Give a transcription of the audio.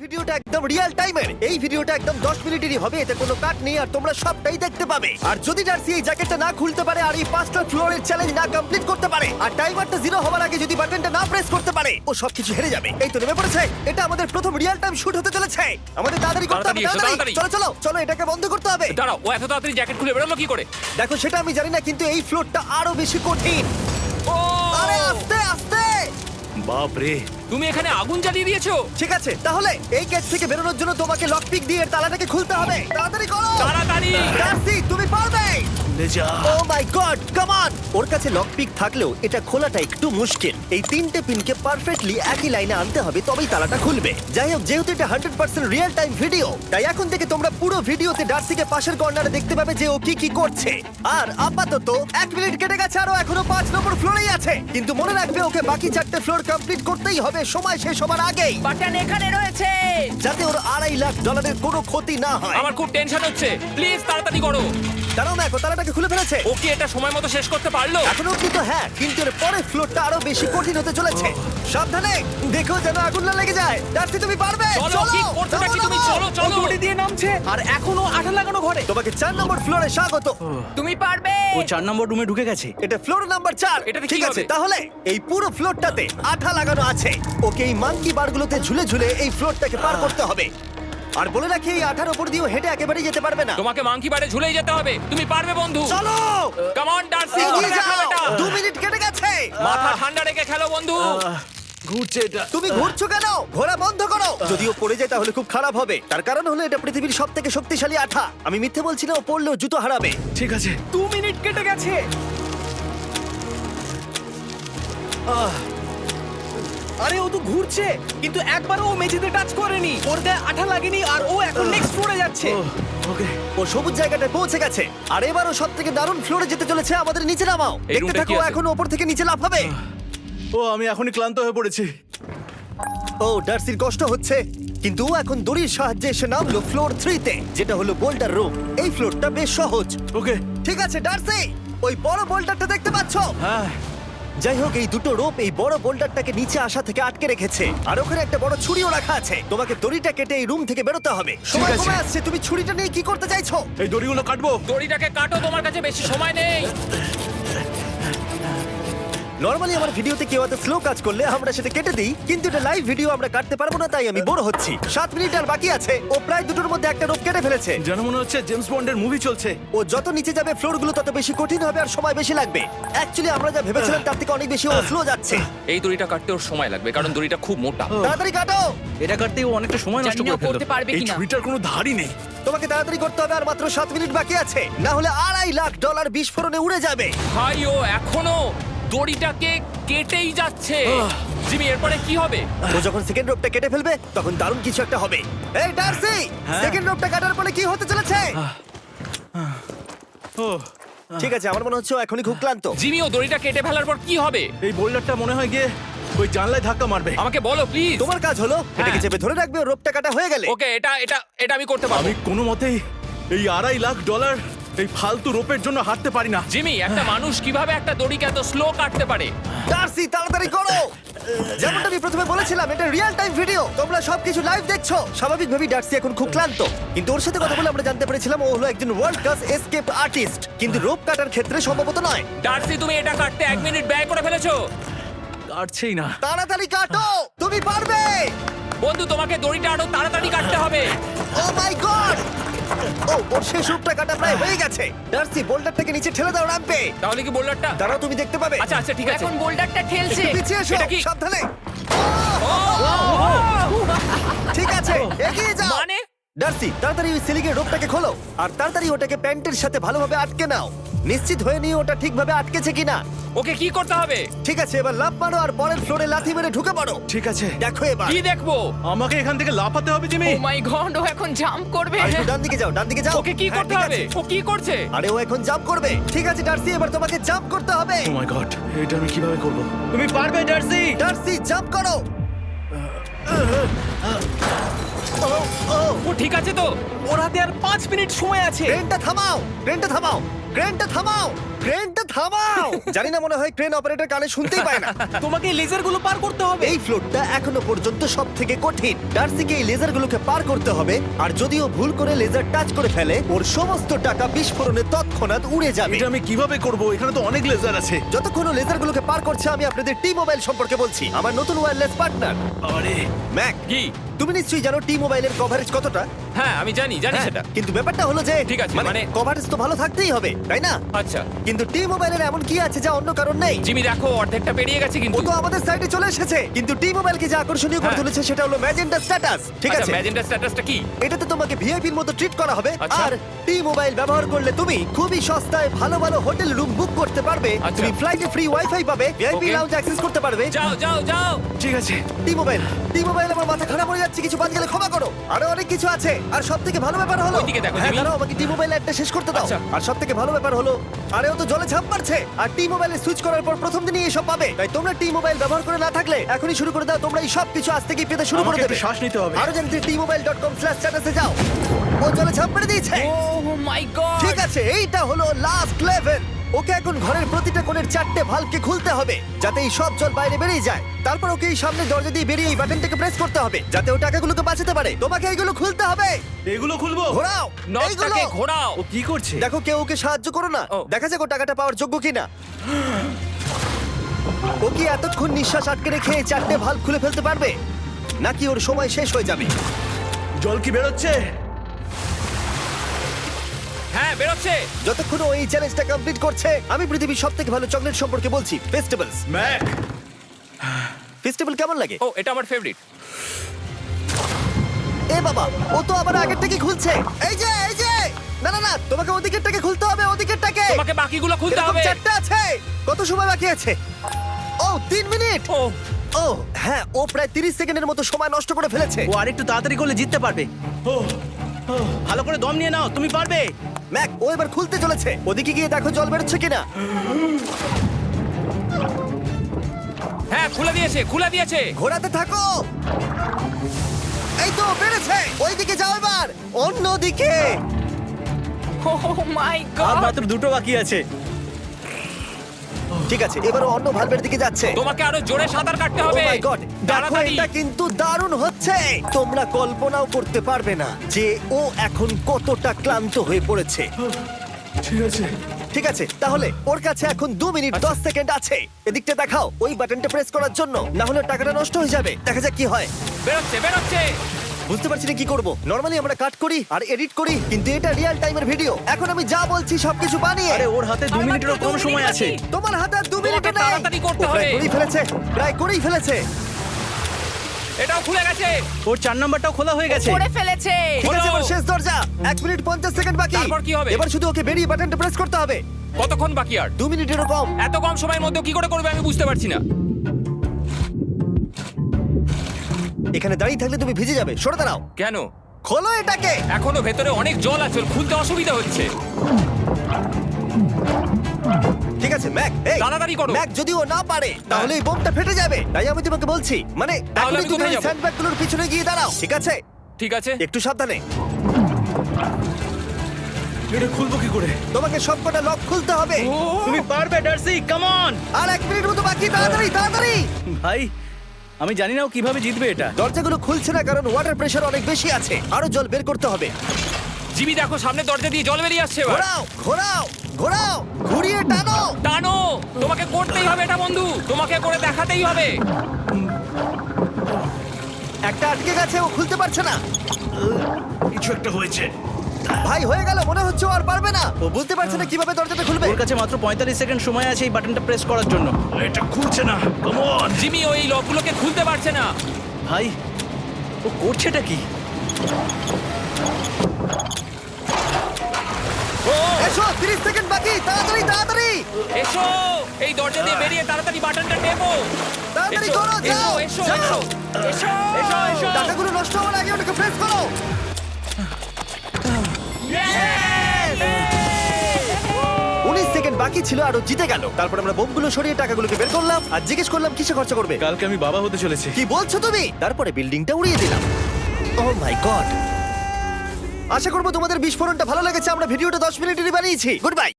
ভিডিওটা একদম রিয়েল টাইমের। এই ভিডিওটা একদম 10 মিনিটেরই হবে, এতে কোনো কাট নেই আর তোমরা সবটাই দেখতে পাবে। আর যদি ডার্সি এই জ্যাকেটটা না খুলতে পারে আর এই 5টা ফ্লোরের চ্যালেঞ্জ না কমপ্লিট করতে পারে আর টাইমারটা 0 হওয়ার আগে যদি বাটনটা না প্রেস করতে পারে, ও সবকিছু হেরে যাবে। এই তো নেমে পড়েছে, এটা আমাদের প্রথম রিয়েল টাইম শুট হতে চলেছে। আমাদের তাড়াতাড়ি করতে হবে, তাড়াতাড়ি। চলো চলো চলো, এটাকে বন্ধ করতে হবে। দাঁড়াও, ও এত তাড়াতাড়ি জ্যাকেট খুলে বেরোলো কি করে? দেখো সেটা আমি জানি না, কিন্তু এই ফ্লোরটা আরো বেশি কঠিন। ও আরে আস্তে আস্তে। বাপ রে, তুমি এখানে আগুন জ্বালিয়ে দিয়েছো। ঠিক আছে, তাহলে এই গেট থেকে বেরোনোর জন্য তোমাকে লক পিক দিয়ে এর তালাটাকে খুলতে হবে। তাড়াতাড়ি করো তাড়াতাড়ি। ডার্সি, তুমি পারবে। লে যা। ও মাই গড, কাম অন। ওর কাছে লক পিক থাকলেও এটা খোলাটা একটু মুশকিল। এই 3টে পিনকে পারফেক্টলি একই লাইনে আনতে হবে, তবেই তালাটা খুলবে। যাই হোক, যেহেতু এটা 100% রিয়েল টাইম ভিডিও, তাই এখন থেকে তোমরা পুরো ভিডিওতে ডার্সিকে পাশের কর্নারে দেখতে পাবে যে ও কি কি করছে। আর আপাতত 1 মিনিট কেটে গেছে, আরো এখনো 5 নম্বর ফ্লোরেই আছে। কিন্তু মনে রাখবে, ওকে বাকি 4টে ফ্লোর কমপ্লিট করতেই হবে সময় শেষ হবার আগেই, বাটন এখানে রয়েছে। যাতে ওর $2.5 লাখ কোনো ক্ষতি না হয়। আমার খুব টেনশন হচ্ছে, প্লিজ তাড়াতাড়ি করো। দাঁড়াও, দেখো তালাটাকে খুলে ফেলেছে। ও কি এটা সময় মতো শেষ করতে পারলো? এখনো অব্দি তো হ্যাঁ, কিন্তু এর পরের ফ্লোরটা আরো বেশি কঠিন হতে চলেছে। সাবধানে, দেখো যেন আগুন না লেগে যায়। ডার্সি, তুমি পারবে। চলো, কি করছো নাকি তুমি? চলো চলো। দড়ি দিয়ে নামছে আর এখনো আঠা লাগানো ঘরে। তোমাকে 4 নম্বর ফ্লোরে স্বাগত। তুমি পারবে। ও 4 নম্বর রুমে ঢুকে গেছে। এটা ফ্লোর নাম্বার 4। এটাতে কি ঠিক আছে, হবে? তাহলে এই পুরো ফ্লোরটাতে আঠা লাগানো আছে। ওকে এই মাঙ্কি বারগুলোতে ঝুলে ঝুলে এই ফ্লোরটাকে পার করতে হবে। আর বলে রাখি, এই আঠার উপর দিয়েও হেঁটে একেবারেই যেতে পারবে না। তোমাকে মাংকি বারে ঝুলেই যেতে হবে। তুমি পারবে বন্ধু। চলো, কাম অন ডার্সি, এগিয়ে করে দেখাও যাও। এটা। 2 মিনিট কেটে গেছে। মাথা ঠান্ডা রেখে খেলো বন্ধু। ঘুরছে এটা। তুমি ঘুরছো কেন? ঘোরা বন্ধ করো। যদিও পড়ে যায় তাহলে খুব খারাপ হবে। তার কারণ হলো এটা পৃথিবীর সবথেকে শক্তিশালী আঠা। আমি মিথ্যে বলছি না, ও পড়লেও জুতো হারাবে। ঠিক আছে। 2 মিনিট কেটে গেছে। আরে ও তো ঘুরছে, কিন্তু একবারও ও মেঝেতে টাচ করেনি। ওর গায়ে আঠা লাগেনি আর ও এখন নেক্সট ফ্লোরে যাচ্ছে। ওকে। ও সবুজ জায়গাটায় পৌঁছে গেছে। আর এবারও সব থেকে দারুণ ফ্লোরে যেতে চলেছে। আমাদের নিচে নামাও। এই দেখতে রুমটা থাকো, কি আছে? এখন ওপর থেকে নিচে লাফাবে। ও আমি এখনই ক্লান্ত হয়ে পড়েছি। ও ডার্সির কষ্ট হচ্ছে, কিন্তু ও এখন দড়ির সাহায্যে এসে নামলো ফ্লোর 3-তে, যেটা হলো বোল্ডার রুম। এই ফ্লোরটা বেশ সহজ। ওকে। ঠিক আছে ডার্সি, ওই বড় বোল্ডারটা দেখতে পাচ্ছো? হ্যাঁ। যাই হোক, এই দুটো রোপ এই বড় বোল্ডারটাকে নিচে আসা থেকে আটকে রেখেছে। আর ওখানে একটা বড় ছুরিও রাখা আছে। তোমাকে দড়িটা কেটে এই রুম থেকে বেরোতে হবে। সময় আছে। কমে আসছে, তুমি ছুরিটা নিয়ে কি করতে চাইছো? এই দড়িগুলো কাটবো। দড়িটাকে কাটো, তোমার কাছে বেশি সময় নেই। নরমালি আমার ভিডিওতে কেউ এত স্লো কাজ করলে আমরা সেটা কেটে দিই, কিন্তু এটা লাইভ ভিডিও আমরা কাটতে পারবো না, তাই আমি বোর হচ্ছি। 7 মিনিট আর বাকি আছে। ও প্রায় দুটোর মধ্যে একটা রোপ কেটে ফেলেছে। যেন মনে হচ্ছে জেমস বন্ডের মুভি চলছে। ও যত নিচে যাবে ফ্লোরগুলো তত বেশি কঠিন হবে আর সময় বেশি লাগবে। অ্যাকচুয়ালি আমরা যা ভেবেছিলাম তার থেকে অনেক বেশি ও স্লো যাচ্ছে। এই দড়িটা কাটতে ওর সময় লাগবে, কারণ দড়িটা খুব মোটা। তাড়াতাড়ি কাটো। এটা কাটতেই ও অনেকটা সময় নষ্ট জানি না করে ফেললো। করতে পারবে এই কিনা। ছুরিটার কোনো ধারই নেই। তোমাকে তাড়াতাড়ি করতে হবে, আর মাত্র 7 মিনিট বাকি আছে, না হলে $2.5 লাখ বিস্ফোরণে উড়ে যাবে। ভাই, ও এখনো দড়িটাকে কেটেই যাচ্ছে। জিমি, এরপরে কি হবে? ও যখন সেকেন্ড রোপটা কেটে ফেলবে তখন দারুণ কিছু একটা হবে। এই ডার্সি, সেকেন্ড রোপটা কাটার পরে কি হতে চলেছে? ও ঠিক আছে, আমার মনে হচ্ছে ও এখনই খুব ক্লান্ত। জিমি, ও দড়িটা কেটে ফেলার পর কি হবে? এই বোল্ডারটা মনে হয় গিয়ে ওই জানলায় ধাক্কা মারবে। আমাকে বলো প্লিজ। তোমার কাজ হলো এটাকে চেপে ধরে রাখবে, ও রোপটা কাটা হয়ে গেলে। ওকে, এটা এটা এটা আমি করতে পারবো। আমি কোনো মতেই এই $2.5 লাখ এই ফালতু রোপের জন্য হাঁটতে পারি না। জিমি, একটা মানুষ কিভাবে একটা দড়িকে এত স্লো কাটতে পারে? ডার্সি, তাড়াতাড়ি করো। যেমনটা আমি প্রথমে বলেছিলাম, এটা রিয়েল টাইম ভিডিও, তোমরা সবকিছু লাইভ দেখছো। স্বাভাবিকভাবেই ডার্সি এখন খুব ক্লান্ত, কিন্তু ওর সাথে কথা বলে আমরা জানতে পেরেছিলাম ও হলো একজন ওয়ার্ল্ড ক্লাস এসকেপ আর্টিস্ট, কিন্তু রোপ কাটার ক্ষেত্রে সম্ভবত নয়। ডার্সি, তুমি এটা কাটতে 1 মিনিট ব্যয় করে ফেলেছো। কাটছেই না। তাড়াতাড়ি কাটো, তুমি পারবে। বন্ধু, তোমাকে দড়িটা আরো তাড়াতাড়ি কাটতে হবে। ও মাই গড! ও, ওর শেষ রূপটা কাটা প্রায় হয়ে গেছে। ডার্সি, বোল্ডারটাকে নিচে ঠেলে দাও রাম্পে। তাহলে কি বোল্ডারটা? দাঁড়াও, তুমি দেখতে পাবে। আচ্ছা আচ্ছা, ঠিক আছে। এখন বোল্ডারটা ঠেলছে। একটু পিছিয়ে এসো, এটা কি? সাবধানে। ঠিক আছে, এগিয়ে যাও। মানে? ডার্সি, তাড়াতাড়ি ওই সিলিংয়ের রোপটাকে খোলো আর তাড়াতাড়ি ওটাকে প্যান্টের সাথে ভালোভাবে আটকে নাও। নিশ্চিত হয়ে নিয়ে ওটা ঠিকভাবে আটকেছে কিনা। ওকে কি করতে হবে? ঠিক আছে, এবার লাফ মারো আর পরের ফ্লোরে লাথি মেরে ঢুকে পড়ো। ঠিক আছে। দেখো এবার। কি দেখবো? আমাকে এখান থেকে লাফাতে হবে জিমি। ও মাই গড, ও এখন জাম্প করবে। আর একটু ডান দিকে যাও, ডান দিকে যাও। ওকে কি হ্যাঁ, করতে ঠিক হবে? আছে। ও কি করছে? আরে ও এখন জাম্প করবে। ঠিক আছে ডার্সি, এবার তোমাকে জাম্প করতে হবে। ও মাই গড, এটা আমি কিভাবে করব? তুমি পারবে ডার্সি। ডার্সি, জাম্প করো। ও, ও, ও ঠিক আছে তো? ওর হাতে আর 5 মিনিট সময় আছে। ক্রেনটা থামাও, ক্রেনটা থামাও, ক্রেনটা থামাও। ক্রেনটা থামাও। জানি না, মনে হয় ক্রেন অপারেটর কানে শুনতেই পায় না। তোমাকে এই লেজারগুলো পার করতে হবে। এই ফ্লোরটা এখনো পর্যন্ত সব থেকে কঠিন। ডার্সিকে এই লেজারগুলোকে পার করতে হবে, আর যদিও ভুল করে লেজার টাচ করে ফেলে, ওর সমস্ত টাকা বিস্ফোরণে তৎক্ষণাৎ উড়ে যাবে। এটা আমি কিভাবে করব? এখানে তো অনেক লেজার আছে। যতক্ষণ ও লেজারগুলোকে পার করছে, আমি আপনাদের টি মোবাইল সম্পর্কে বলছি, আমার নতুন ওয়্যারলেস পার্টনার আরে ম্যাক। কি? তুমি নিশ্চয়ই জানো টি মোবাইলের কভারেজ কতটা। হ্যাঁ আমি জানি হ্যাঁ, সেটা। কিন্তু ব্যাপারটা হলো যে ঠিক আছে, মানে- কভারেজ তো ভালো থাকতেই হবে, তাই না? আচ্ছা কিন্তু টি মোবাইলের এমন কি আছে যা অন্য কারণ নেই? জিমি দেখো অর্ধেকটা পেরিয়ে গেছে ও কিন্তু। তো আমাদের সাইডে চলে এসেছে, কিন্তু টি মোবাইলকে যে আকর্ষণীয় করে হ্যাঁ। তুলেছে সেটা হলো ম্যাজেন্টা স্ট্যাটাস। ঠিক আছে, ম্যাজেন্টা স্ট্যাটাসটা কি? এটাতে তোমাকে ভিআইপির মতো ট্রিট করা হবে। আচ্ছা। আর টি মোবাইল ব্যবহার করলে তুমি খুবই সস্তায় ভালো ভালো হোটেল রুম বুক করতে পারবে। আচ্ছা। তুমি ফ্লাইটে ফ্রি ওয়াইফাই পাবে, ভিআইপি Okay. লাউঞ্জ অ্যাক্সেস করতে পারবে। যাও যাও যাও। ঠিক আছে। টি মোবাইল আমার মাথা খারাপ হয়ে যাচ্ছে, কিছু বাদ গেলে ক্ষমা করো। আরো অনেক কিছু আছে, আর সবথেকে ভালো ব্যাপার হলো, ওইদিকে দেখো, হ্যাঁ জিমি। দাঁড়াও, আমাকে টি মোবাইল একটা শেষ করতে দাও। আচ্ছা। আর সবথেকে ভালো ব্যাপার হলো, আরে ও তো জলে ঝাঁপ মারছে, আর টি মোবাইলে সুইচ করার পর প্রথম দিনই এসব পাবে। তাই তোমরা টি মোবাইল ব্যবহার করে না থাকলে এখনই শুরু করে দাও। তোমরা এই সব কিছু আজ থেকেই পেতে শুরু করে আমাকে দেবে। একটু শ্বাস নিতে হবে। আরো জানতে tmobile.com/status-এ যাও। ও জলে ঝাঁপ মেরে দিয়েছে। ওহ মাই গড। ঠিক আছে, এইটা হলো লাস্ট লেভেল। ওকে এখন ঘরের প্রতিটা কোণের 4টে ভালভকে খুলতে হবে, যাতে এই সব জল বাইরে বেরিয়ে যায়। তারপর ওকে এই সামনে দরজা দিয়ে বেরিয়ে এই বাটনটাকে প্রেস করতে হবে, যাতে ও টাকাগুলোকে বাঁচাতে পারে। তোমাকে এইগুলো খুলতে হবে। এগুলো খুলবো? ঘোরাও এইগুলো। নটটাকে ঘোরাও। ও কি করছে? দেখো কেউ ওকে সাহায্য করো না, ও। দেখা যাক ও টাকাটা পাওয়ার যোগ্য কিনা। ও কি এতক্ষণ নিঃশ্বাস আটকে রেখে এই 4টে ভালভ খুলে ফেলতে পারবে, নাকি ওর সময় শেষ হয়ে যাবে? জল কি বেরোচ্ছে? হ্যাঁ বেরোচ্ছে। যতক্ষণ ও এই চ্যালেঞ্জটা কমপ্লিট করছে, আমি পৃথিবীর সবথেকে ভালো চকলেট সম্পর্কে বলছি, ফেস্টিভ্যালস। ম্যাক, ফেস্টিভ্যাল কেমন লাগে? ও এটা আমার ফেভারিট। এ বাবা, ও তো আবার আগের থেকে খুলছে। এই যে না না না, তোমাকে ওদিকেরটাকে খুলতে হবে, ওদিকেরটাকে। তোমাকে বাকিগুলো খুলতে এরকম হবে। 4টা আছে। কত সময় বাকি আছে? ও 3 মিনিট। ও ও হ্যাঁ, ও প্রায় 30 সেকেন্ডের মতো সময় নষ্ট করে ফেলেছে। ও আরেকটু তাড়াতাড়ি করলে জিততে পারবে। ভালো করে দম নিয়ে নাও, তুমি পারবে। ম্যাক, ও এবার খুলতে চলেছে। ওদিকে গিয়ে দেখো জল বেরোচ্ছে কিনা। হ্যাঁ খুলে দিয়েছে। ঘোরাতে থাকো। এই তো বেড়েছে। ওইদিকে যাও এবার, অন্যদিকে। ওহ মাই আর গড। মাত্র দুটো বাকি আছে। ঠিক আছে, এবার ও অন্য ভালভের দিকে যাচ্ছে। তোমাকে আরো জোরে সাঁতার কাটতে ও হবে। মাই গড, দেখো তাড়াতাড়ি। এটা কিন্তু দারুণ হচ্ছে। তোমরা কল্পনাও করতে পারবে না যে ও এখন কতটা ক্লান্ত হয়ে পড়েছে। ঠিক আছে। ঠিক আছে, তাহলে ওর কাছে এখন 2 মিনিট 10 সেকেন্ড আছে। এদিকটা দেখাও, ওই বাটনটা প্রেস করার জন্য, না হলে টাকাটা নষ্ট হয়ে যাবে। দেখা যাক কি হয়। বেরোচ্ছে। বুঝতে পারছি না কি করব। নরমালি আমরা কাট করি আর এডিট করি, কিন্তু এটা রিয়েল টাইমের ভিডিও। এখন আমি যা বলছি সবকিছু বানিয়ে। আরে ওর হাতে 2 মিনিটেরও কম সময় আছে। তোমার হাতে আর 2 মিনিট তোমাকে নেই। তাড়াতাড়ি করতে ও প্রায় হবে। করেই ফেলেছে। এটাও খুলে গেছে। ওর 4 নাম্বারটাও খোলা হয়ে গেছে। করে ফেলেছে। ঠিক আছে, এবার শেষ দরজা। 1 মিনিট 50 সেকেন্ড বাকি। তারপর কি হবে? এবার শুধু ওকে বেরিয়ে বাটনটা প্রেস করতে হবে। কতক্ষণ বাকি আর? 2 মিনিটেরও কম। এত কম সময়ের মধ্যে কি করে করবে আমি বুঝতে পারছি না। এখানে দাঁড়িয়ে থাকলে তুমি ভিজে যাবে, সরে দাঁড়াও। কেন? খোলো এটাকে। এখনো ভেতরে অনেক জল আছে, ওর খুলতে অসুবিধা হচ্ছে। ঠিক আছে ম্যাক, এই তাড়াতাড়ি করো। ম্যাক, যদি ও না পারে তাহলে এই বোমটা ফেটে যাবে। তাই আমি তোমাকে বলছি, মানে তাহলে এখনই আমি তুমি কোথায় ওই যাবো? স্যান্ডব্যাগগুলোর পিছনে গিয়ে দাঁড়াও, ঠিক আছে? ঠিক আছে। একটু সাবধানে। এটা খুলবো কি করে? তোমাকে সবকটা লক খুলতে হবে। তুমি পারবে ডার্সি, কাম অন। আর 1 মিনিট মতো বাকি, তাড়াতাড়ি। ভাই আমি জানি না ও কিভাবে জিতবে এটা। দরজাগুলো খুলছে না কারণ ওয়াটার প্রেশার অনেক বেশি আছে। আরো জল বের করতে হবে। জিমি দেখো সামনে দরজা দিয়ে জল বেরিয়ে আসছে এবার। ঘোরাও, ঘুরিয়ে টানো। টানো। তোমাকে করতেই হবে এটা বন্ধু, তোমাকে করে দেখাতেই হবে। একটা আটকে গেছে, ও খুলতে পারছে না। কিছু একটা হয়েছে। ভাই হয়ে গেল, মনে হচ্ছে ও আর পারবে না। ও বুঝতে পারছে না কিভাবে দরজাটা খুলবে। ওর কাছে মাত্র 45 সেকেন্ড সময় আছে এই বাটনটা প্রেস করার জন্য। এটা খুলছে না। Come on. জিমি ওই লকগুলোকে খুলতে পারছে না। ভাই ও করছেটা কি? ও এসো, 30 সেকেন্ড বাকি, তাড়াতাড়ি। এসো, এই দরজা দিয়ে বেরিয়ে তাড়াতাড়ি বাটনটা টেপো। তাড়াতাড়ি এসো, করো, যাও, এসো, যাও। এসো, এসো, এসো, এসো। টাকাগুলো নষ্ট হওয়ার আগে ওটাকে প্রেস করো। 19 সেকেন্ড বাকি ছিল আর ও জিতে গেল। তারপর আমরা বোমগুলো সরিয়ে টাকাগুলোকে বের করলাম আর জিজ্ঞেস করলাম কিসে খরচা করবে। কালকে আমি বাবা হতে চলেছি। কি বলছো তুমি? তারপরে বিল্ডিংটা উড়িয়ে দিলাম। ও মাই গড। আশা করবো তোমাদের বিস্ফোরণটা ভালো লেগেছে। আমরা ভিডিওটা 10 মিনিটেরই বানিয়েছি। Good bye.